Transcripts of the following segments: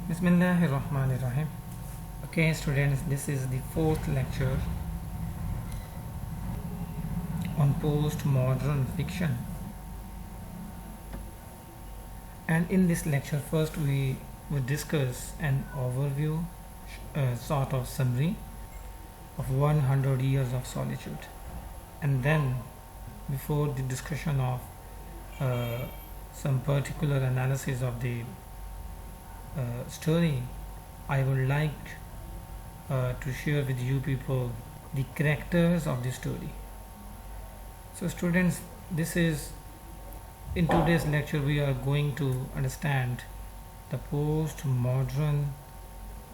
Bismillahirrahmanirrahim. Okay, students, this is the fourth lecture on postmodern fiction. And in this lecture, first we will discuss an overview, sort of summary of 100 years of solitude. And then, before the discussion of some particular analysis of the story, I would like to share with you people the characters of the story. So students, this is in today's lecture we are going to understand the postmodern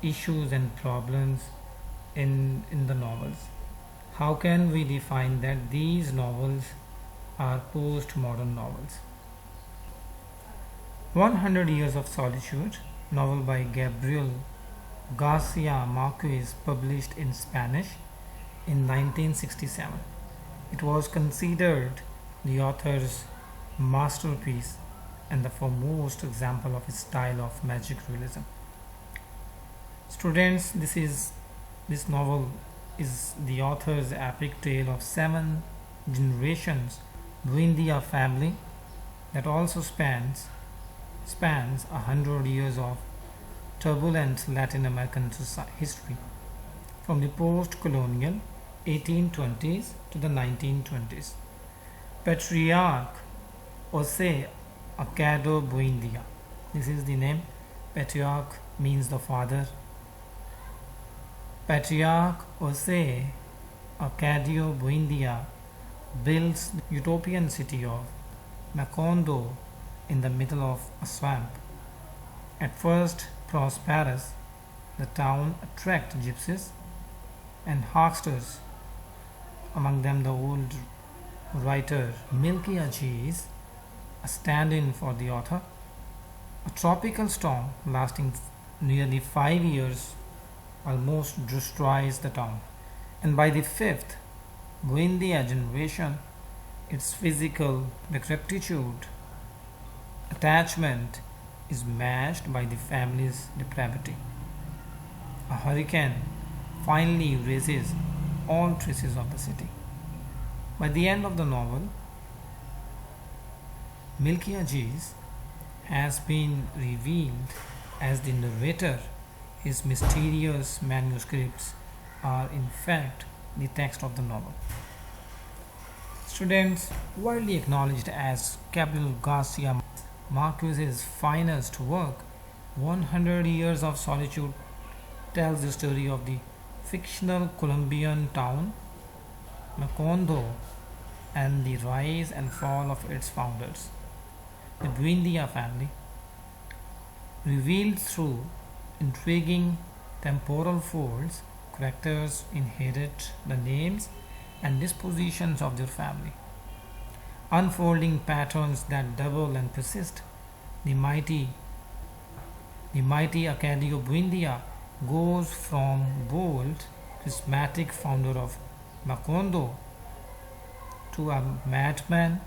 issues and problems in the novels. How can we define that these novels are postmodern novels? 100 Years of Solitude, novel by Gabriel Garcia Marquez, published in Spanish in 1967. It was considered the author's masterpiece and the foremost example of his style of magic realism. Students, this novel is the author's epic tale of 7 generations Buendia family that also spans 100 years of turbulent Latin American history, from the post-colonial 1820s to the 1920s. Patriarch Jose Acado Buendia. This is the name. Patriarch means the father. Patriarch Jose Arcadio Buendia builds the utopian city of Macondo in the middle of a swamp. At first prosperous, the town attracts gypsies and hucksters, among them the old writer Milky Aziz, a stand-in for the author. A tropical storm lasting nearly 5 years almost destroys the town, and by the 5th Buendia generation, its physical rectitude attachment is matched by the family's depravity. A hurricane finally erases all traces of the city. By the end of the novel, Milky Aziz has been revealed as the narrator. His mysterious manuscripts are in fact the text of the novel. Students, widely acknowledged as Gabriel Garcia Marquez's finest work, 100 Years of Solitude tells the story of the fictional Colombian town Macondo and the rise and fall of its founders, the Buendia family. Revealed through intriguing temporal folds, characters inherit the names and dispositions of their family, unfolding patterns that double and persist. The mighty Arcadio Buendia goes from bold, charismatic founder of Macondo to a madman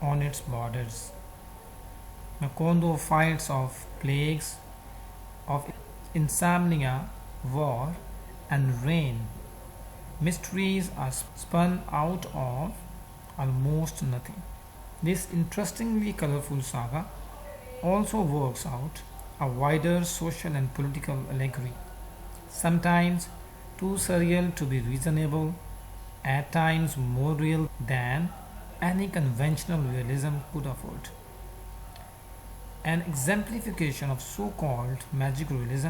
on its borders. Macondo fights off plagues of insomnia, war, and rain. Mysteries are spun out of almost nothing. This interestingly colorful saga also works out a wider social and political allegory, sometimes too surreal to be reasonable, at times more real than any conventional realism could afford. An exemplification of so-called magic realism,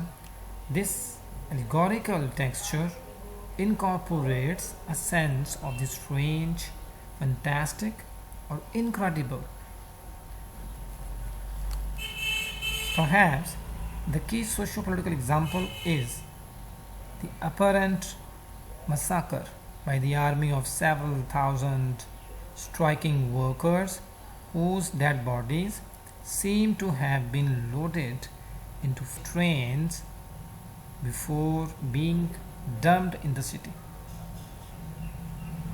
this allegorical texture incorporates a sense of the strange, fantastic, or incredible. Perhaps the key socio-political example is the apparent massacre by the army of several thousand striking workers whose dead bodies seem to have been loaded into trains before being dumped in the city.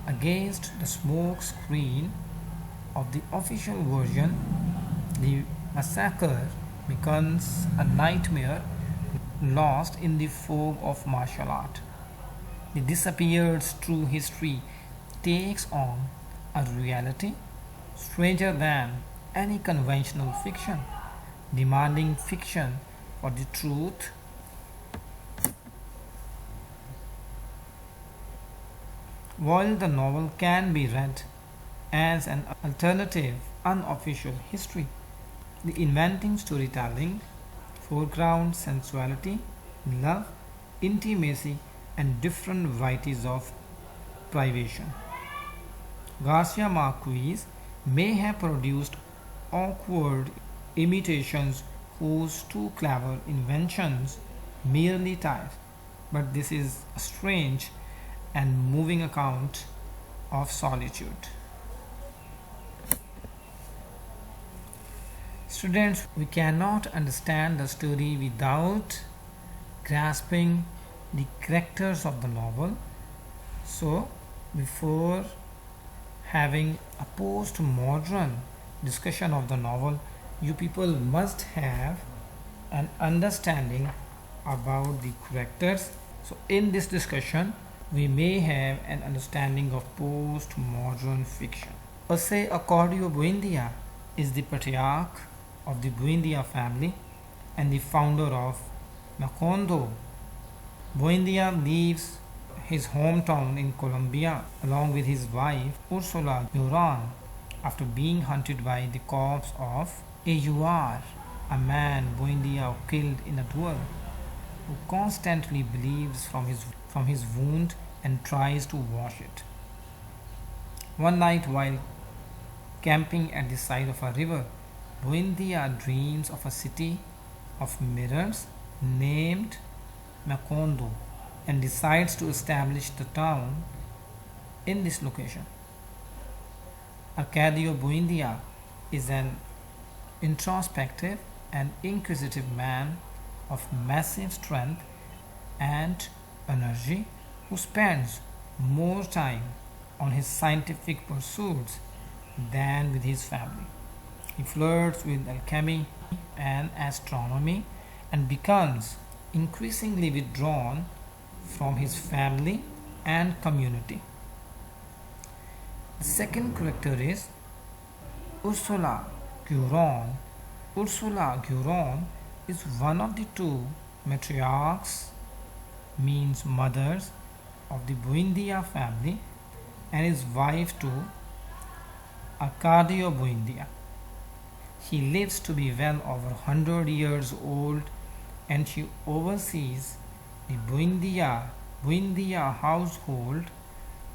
Against the smoke screen of the official version, the massacre becomes a nightmare lost in the fog of martial art. The disappeared's true history takes on a reality stranger than any conventional fiction, demanding fiction for the truth. While the novel can be read as an alternative, unofficial history, the inventing storytelling foreground sensuality, love, intimacy, and different varieties of privation. Garcia Marquez may have produced awkward imitations whose too clever inventions merely tire, but this is a strange and moving account of solitude. Students, we cannot understand the story without grasping the characters of the novel. So, before having a postmodern discussion of the novel, you people must have an understanding about the characters. So, in this discussion, we may have an understanding of postmodern fiction. Jose Accordio Buendia is the patriarch of the Buendia family and the founder of Macondo. Buendia leaves his hometown in Colombia along with his wife Ursula Duran after being hunted by the corpse of Ajuar, a man Buendia killed in a duel, who constantly bleeds from his wound and tries to wash it. One night while camping at the side of a river, Buendia dreams of a city of mirrors named Macondo and decides to establish the town in this location. Arcadio Buendia is an introspective and inquisitive man of massive strength and energy who spends more time on his scientific pursuits than with his family. He flirts with alchemy and astronomy and becomes increasingly withdrawn from his family and community. The second character is Ursula Guron. Ursula Guron is one of the two matriarchs, means mothers, of the Buendia family and is wife to Arcadio Buendia. He lives to be well over 100 years old and she oversees the Buendia household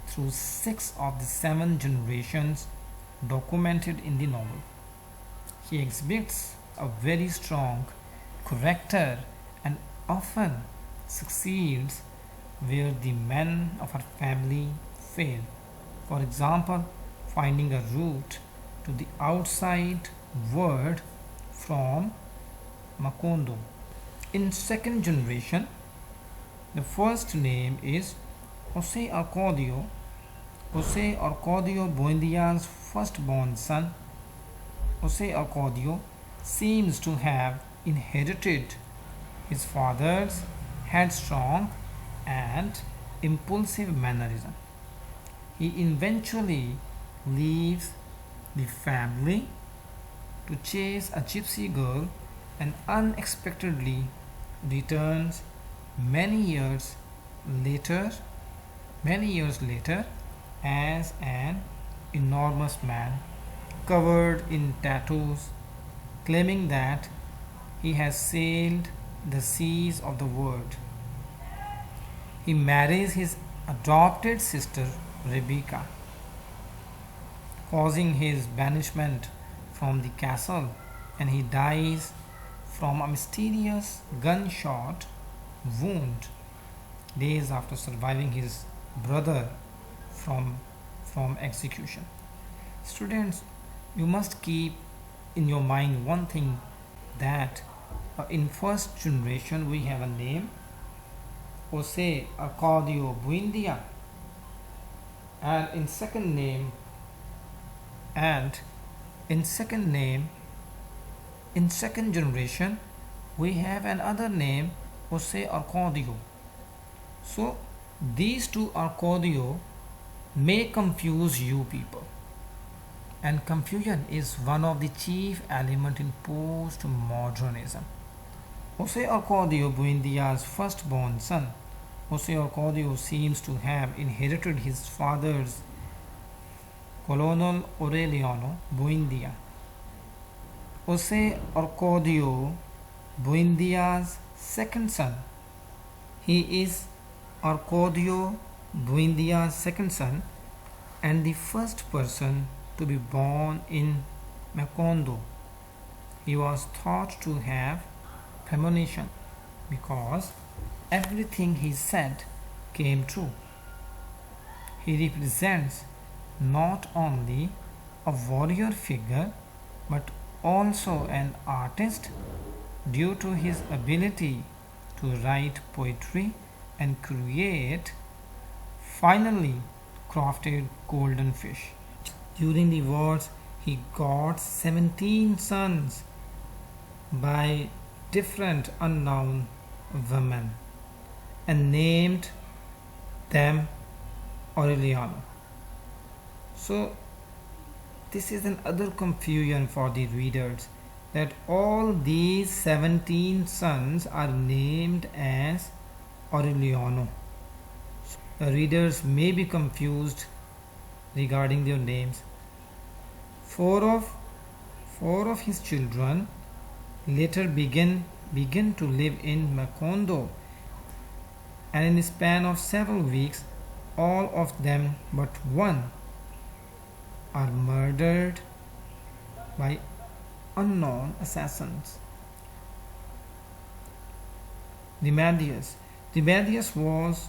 through 6 of the 7 generations documented in the novel. He exhibits a very strong character and often succeeds where the men of her family fail. For example, finding a route to the outside world from Macondo. In second generation, the first name is Jose Arcadio. Jose Arcadio Buendia's firstborn son, Jose Arcadio, seems to have inherited his father's headstrong and impulsive mannerism. He eventually leaves the family to chase a gypsy girl and unexpectedly returns many years later as an enormous man covered in tattoos, claiming that he has sailed the seas of the world. He marries his adopted sister Rebecca, causing his banishment from the castle, and he dies from a mysterious gunshot wound days after surviving his brother from execution. Students, you must keep in your mind one thing, that in first generation we have a name Jose Arcadio Buendia, and in second generation we have another name, Jose Arcadio. So these two Arcadio may confuse you people, and confusion is one of the chief elements in postmodernism. Jose Arcadio Buendia's firstborn son, Jose Arcadio seems to have inherited his father's Colonel Aureliano Buendia. Jose Arcadio Buendia's second son. He is Arcadio Buendia's second son and the first person to be born in Macondo. He was thought to have premonition because everything he said came true. He represents not only a warrior figure but also an artist due to his ability to write poetry and create finely crafted golden fish. During the wars, he got 17 sons by different unknown women and named them Aureliano. So this is another confusion for the readers, that all these 17 sons are named as Aureliano. The readers may be confused regarding their names. Four of his children later began to live in Macondo, and in the span of several weeks, all of them but one are murdered by unknown assassins. Remedius was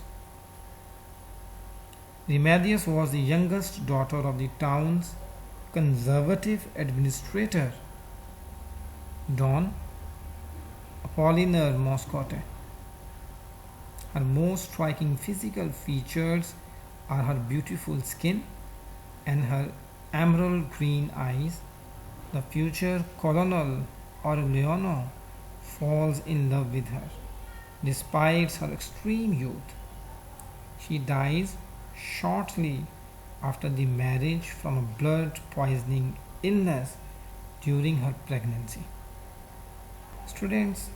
the youngest daughter of the town's conservative administrator, Don Apollinaire Moscote. Her most striking physical features are her beautiful skin and her emerald green eyes. The future Colonel Aureliano falls in love with her despite her extreme youth. She dies shortly after the marriage from a blood poisoning illness during her pregnancy. Students,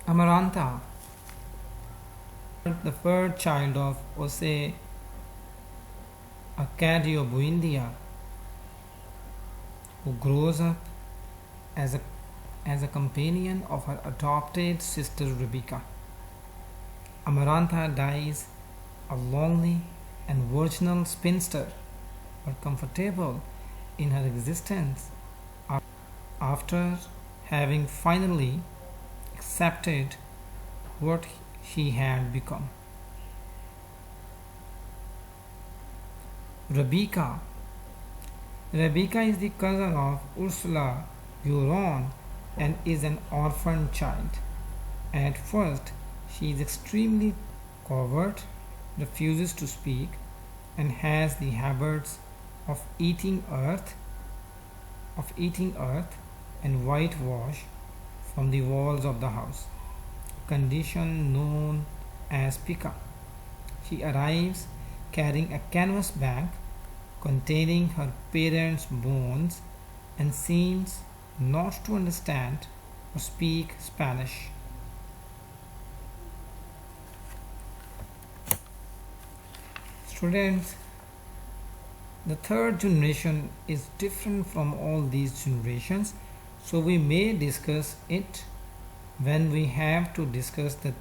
Amaranta, the third child of Jose Arcadio Buendia, who grows up as a companion of her adopted sister Rebecca. Amarantha dies a lonely and virginal spinster, but comfortable in her existence after having finally accepted what she had become. Rebecca is the cousin of Ursula Buron and is an orphan child. At first, she is extremely covert, refuses to speak, and has the habits of eating earth and whitewash from the walls of the house, a condition known as pica. She arrives carrying a canvas bag containing her parents' bones and seems not to understand or speak Spanish. Students, the third generation is different from all these generations, so we may discuss it when we have to discuss the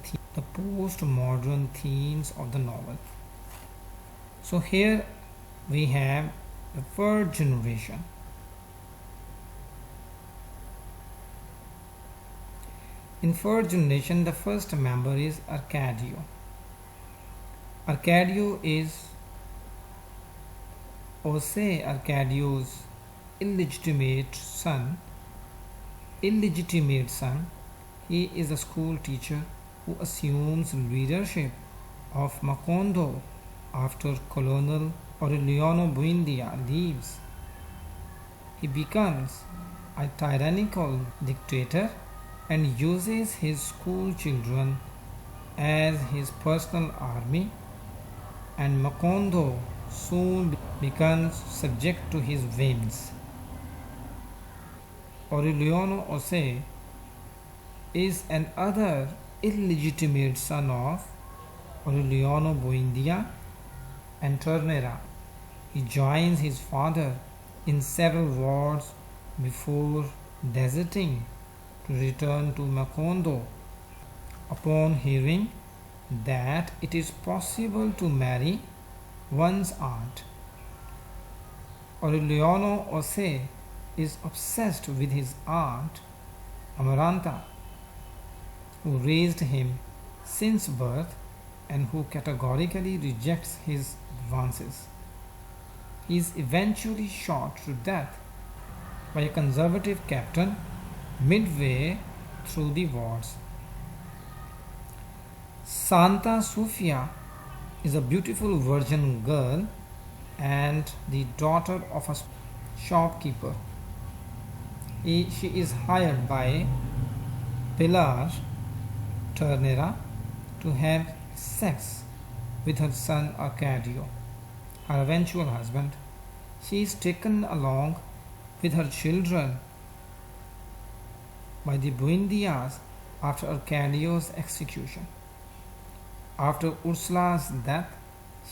postmodern themes of the novel. So here we have the third generation. In third generation, the first member is Arcadio. Arcadio is Jose Arcadio's illegitimate son. He is a school teacher who assumes leadership of Macondo after Colonel Aureliano Buendia leaves. He becomes a tyrannical dictator and uses his school children as his personal army, and Macondo soon becomes subject to his whims. Aureliano Ose is another illegitimate son of Aureliano Buendia and Ternera. He joins his father in several wars before deserting to return to Macondo upon hearing that it is possible to marry one's aunt. Aureliano Ose is obsessed with his aunt Amaranta, who raised him since birth and who categorically rejects his advances. He is eventually shot to death by a conservative captain midway through the wars. Santa Sofia is a beautiful virgin girl and the daughter of a shopkeeper. She is hired by Pilar Ternera to have sex with her son Arcadio, her eventual husband. She is taken along with her children by the Buendias after Arcadio's execution. After Ursula's death,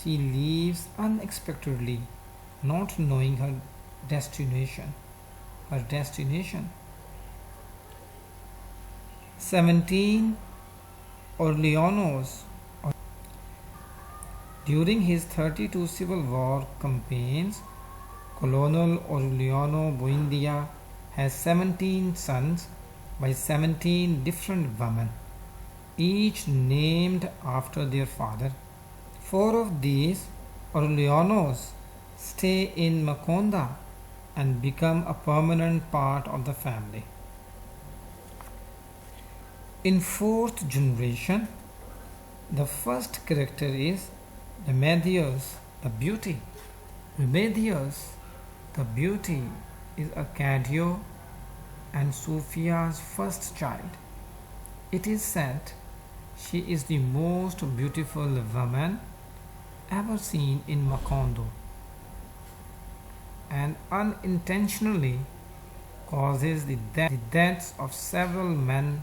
she leaves unexpectedly, not knowing her destination. 17 Orleanos. During his 32 Civil War campaigns, Colonel Aureliano Buendia has 17 sons by 17 different women, each named after their father. 4 of these Orleanos stay in Maconda and become a permanent part of the family. In 4th generation, the first character is Remedios, the beauty. Remedios, the beauty, is Arcadio and Sophia's first child. It is said she is the most beautiful woman ever seen in Macondo, and unintentionally causes the deaths of several men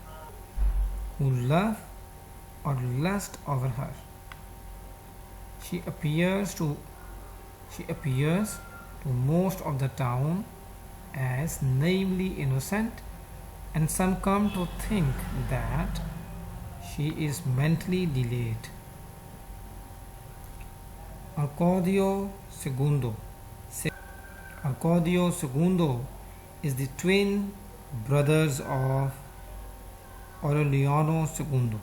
who love or lust over her. She appears to most of the town as naively innocent, and some come to think that she is mentally delayed. Arcadio II. Arcadio II is the twin brothers of Aureliano II,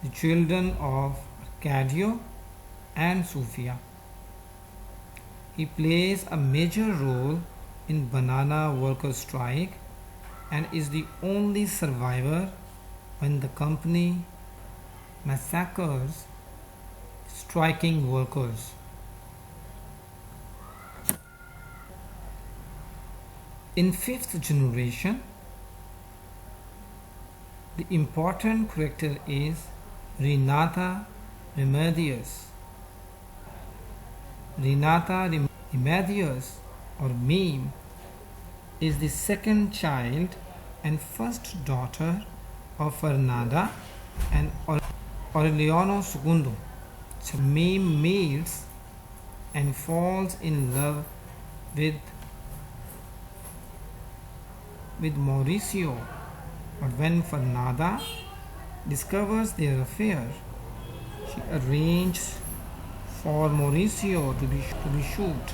the children of Arcadio and Sofia. He plays a major role in banana workers' strike and is the only survivor when the company massacres striking workers. In 5th generation, the important character is Renata Remedios. Renata Remedios, or Meme, is the second child and first daughter of Fernanda and Aureliano II. So Meme meets and falls in love with Mauricio, but when Fernanda discovers their affair, she arranges for Mauricio to be shot,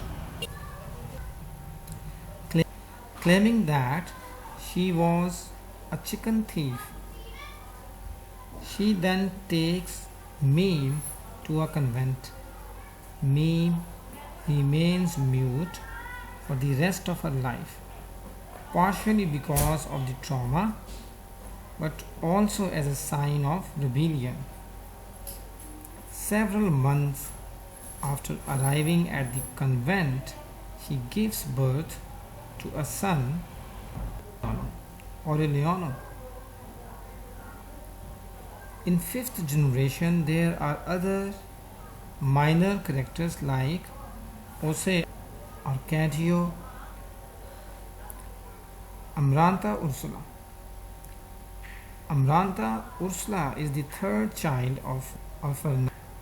claiming that she was a chicken thief. She then takes Meme to a convent. Meme remains mute for the rest of her life, partially because of the trauma, but also as a sign of rebellion. Several months after arriving at the convent, she gives birth to a son. Aureliano. In fifth generation, there are other minor characters like Ose, Arcadio, Amaranta Ursula. Amaranta Ursula is the third child of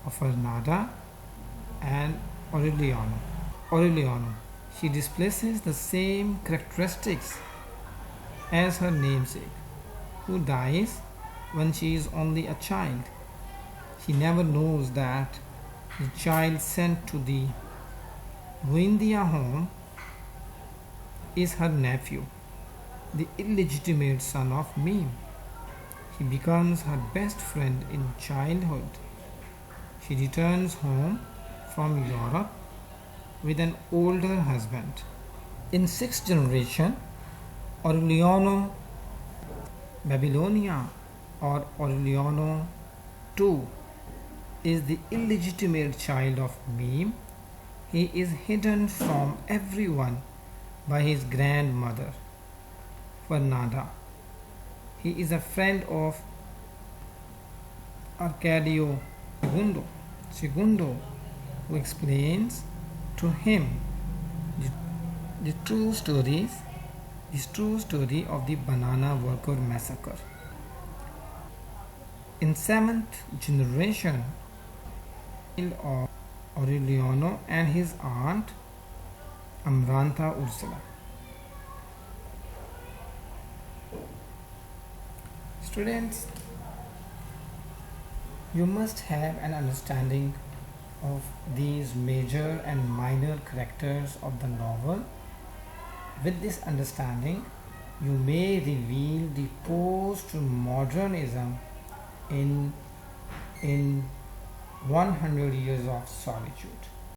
Fernanda and Aureliano. Aureliano. She displays the same characteristics as her namesake, who dies when she is only a child. She never knows that the child sent to the Buendia home is her nephew, the illegitimate son of Meme. He becomes her best friend in childhood. She returns home from Europe with an older husband. In sixth generation, Aureliano Babylonia or Aureliano II is the illegitimate child of Meme. He is hidden from everyone by his grandmother, Fernanda. He is a friend of Arcadio Segundo, who explains to him the true story of the banana worker massacre. In seventh generation of Aureliano and his aunt Amaranta Ursula. Students, you must have an understanding of these major and minor characters of the novel. With this understanding, you may reveal the postmodernism in 100 Years of Solitude.